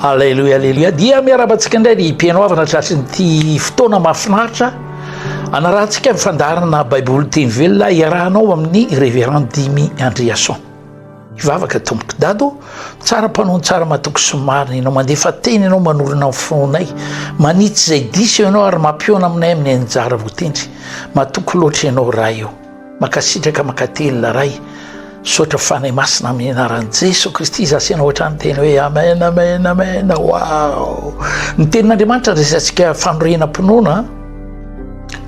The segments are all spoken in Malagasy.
Alleluia, alleluia. Dia miarabantsika indray ny mpianoavana tratranyity fotoana mahafinaritra anarantsika mifandarana baiboly teny velona iarahanao amin'ny révérend Dimy Andreasson. Ivavaka tompoko dado, tsara mpanao tsara matoko somarina, ianao mandefa teny ianao manorina fonay, manitsy izay diso ianao ary mampiona aminay amin'ny anjara votendry, matoko loatra ianao raha io, makasitraka makatelina ray, sotra fanay masina amin'ny anaran'i Jesosy Kristy zasianao ohatrany teny hoe amen, amen, amen. Wow! Ny tenin'Andriamanitra resantsika fanorenam-pinoana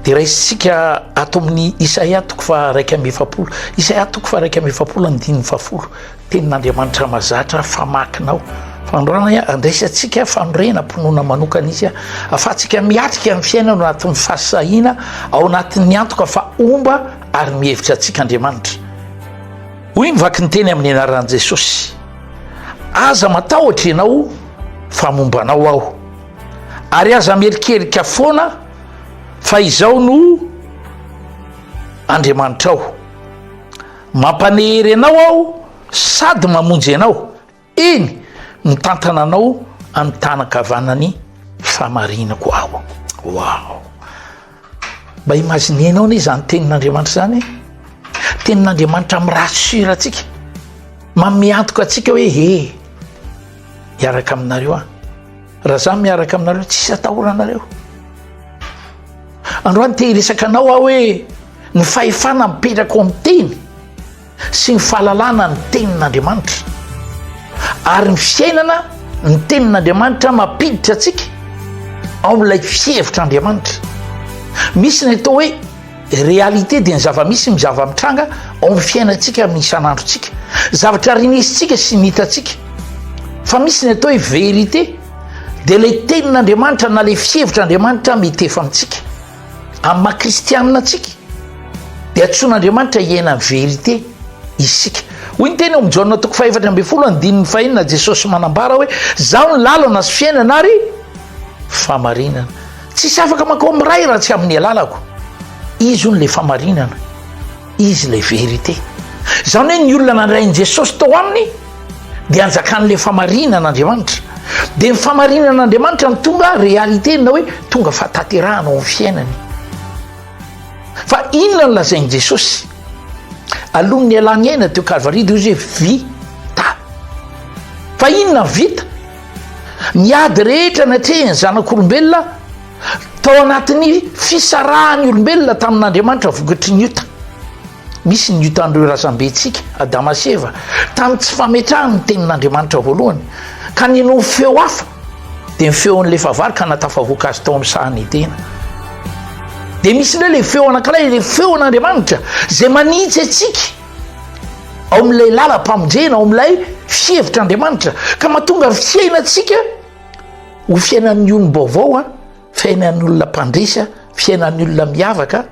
dia raisitsika ato amin'ny Isaia toko fa 1:7. Isaia toko fa 1:7 tenin'Andriamanitra mazatra famakinao. Fanoranana andraisantsika fanorenam-pinoana manokana izy afahantsika miatrika amin'ny fiainana ao anatin'ny fahasahiana ao anatin'ny antoka fa omba ary mihevitra antsika Andriamanitra. Hoy mivaky ny teny amin'ny anaran'i Jesosy, aza matahotra ianao fa mombanao aho, ary aza mierikerika foana fa izao no Andriamanitra aho, mampanehery anao aho sady mamonjy anao, eny mitantana anao amin'ny tanan-kavanany famarinako aho. Wow! Mba imazinenao anie zany tenin'Andriamanitra zany, tenin'Andriamanitra mirasura atsika, mamiantoka atsika hoe miaraka aminareo a, raha za miaraka aminareo tsisy atahoranareo. Androany te hiresaka anao aho hoe ny fahefana mipetraka amin'ny teny sy ny fahalalana ny tenin'Andriamanitra, ary ny fiainana ny tenin'Andriamanitra mampiditra atsika ao amin'ilay fievitr'Andriamanitra. Misy ny atao hoe réalité dia ny zava-misy mizava mitranga ao amin'ny fiainantsika amin'ny isan'androntsika, zavatra rinisitsika sy ny hitatsika. Fa misy ny atao hoe vérité dia ilay tenin'Andriamanitra na ilay fievitr'Andriamanitra mitefa amintsika. Amin'ny maha-kristianina atsika dia antsoin'Andriamanitra hiaina ny vérité isika. Hoy ny teny amin'ny Jaona toko 4:15 Jesosy manambara hoe zaho ny lalana sy fiainana ary famarinana. Tsisy afaka makao miray raha tsy amin'ny alalako. Izy hoy ny le famarinana, izy le vérité. Zany hoe ny olona nandrain'i Jesosy tao aminy dia anjakan'le famarinan'Andriamanitra. Dia ny famarinan'Andriamanitra ny tonga réalité na hoe tonga fahatanterahana ao amin'ny fiainany. Fa inona no lazain'i Jesosy alohan'ny alany aina teo Calvarie dia izy hoe vita. Fa inona vita? Ny ady rehetra natrehiny zanak'olombelona tao anatin'ny fisarahan'ny olombelona tamin'Andriamanitra vokatry ny ota. Misy ny otan'ireo razambentsika Adama sy Eva tamin'ny tsy fametrahany ny tenin'Andriamanitra voalohany, ka nino feo hafa dia ny feon'le fahavalo ka natafavoaka azy tao amin'ny sahany tena. Dia misy indray le feo anankiray, le feon'Andriamanitra izay manitsy atsika ao amin'ilay lalam-pamonjena, ao amin'ilay fievitr'Andriamanitra, ka mahatonga fiainatsika ho fiainan'ny olom-baovao, fiainan'ny olona mpandresa, fiainan'ny olona miavaka,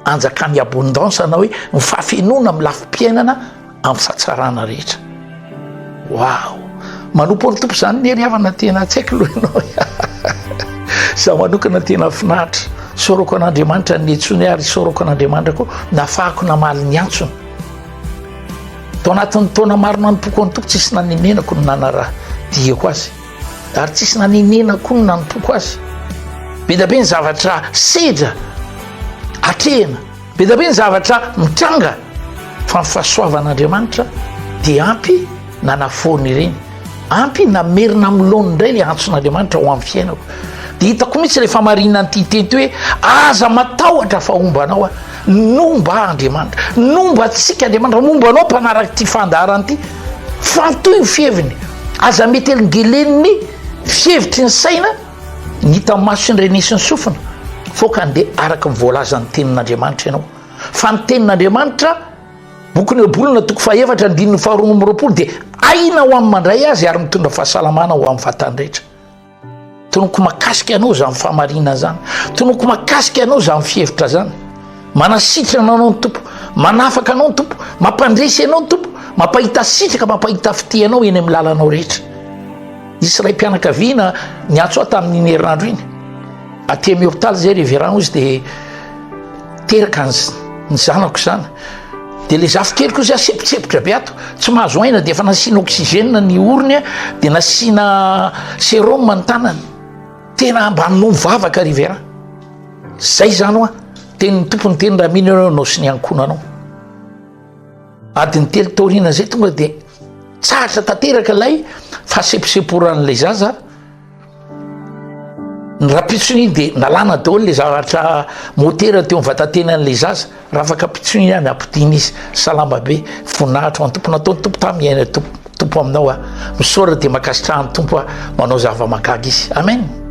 anjakan'ny abondance na hoe ny fahafenoana amin'ny lafim-piainana amin'ny fahatsarana rehetra. Wow! Manompo ny tompo zany ny riavana tena tsy haiko loha ianao. Zaho manokana tena finaritra, soroko an'Andriamanitra ny antsony ary soroko an'Andriamanitra koa nafahako namaly ny antsony. Tao anatin'ny taona maro nanompoako any tompo tsisy naninenako ny nanara diako azy, ary tsisy naninenako ny nanompoako azy. Be da be ny zavatra sedra atrehana, be da be ny zavatra mitranga, fa ny fahasoavan'Andriamanitra dia ampy nanafony ireny, ampy namerina milony indray le antson'Andriamanitra ho amin'ny fiainako. Dia hitako mihitsy le famarinana ty tety hoe aza matahotra fa ombanao a, nomba Andriamanitra, nomba atsika Andriamanitra, mombanao mpanaraka ty fandarany ty, fantoy ny fieviny, aza mety elingeleniny fievitry ny saina, ny hita maso ny renesy ny sofina, foka andeha araka ny voalazan'ny tenin'Andriamanitra ianao. Fa ny tenin'Andriamanitra boky ny Ebolina toko 4:2 dia aina ho amin'ny mandray azy ary mitondra fahasalamana ho amin'ny vatany rehetra. Tonoko makasika anao zany famarinana zany, tonoko makasika anao zany fievitra zany, manasitrana anao ny tompo, manafaka anao ny tompo, mampandresy anao ny tompo, mampahita sitraka, mampahita fity anao eny amin'ny lalanao rehetra. Isy ray mpianakaviana ny antso aho tamin'ny herinandro iny, aty amin'ny hôpitaly zay révérend izy dia teraka ny zanako zany, de le zafokely koa zay asepotsepotra be ato tsy mahazo aina de efa nasiana oxygène ny orony de nasiana sérum ny tanany tena mba novavaka rivera zay zany oa tenyny tompony teny raha mino anao anao sy ny ankonanao adiny telo taorina zay tonga de tsaratra tanteraka lay fahaseposeporan'lay zaza ny rapitsony de nalana daholo le zavatra motera teo mivatatenan'le zaza raha afaka pitsony any ampidiny izy salama be voninahitra ho any tompo nataony tompo tamiaina tompo aminao a misaora de makasitrahan'ny tompo a manao zava-mahagaga izy amen.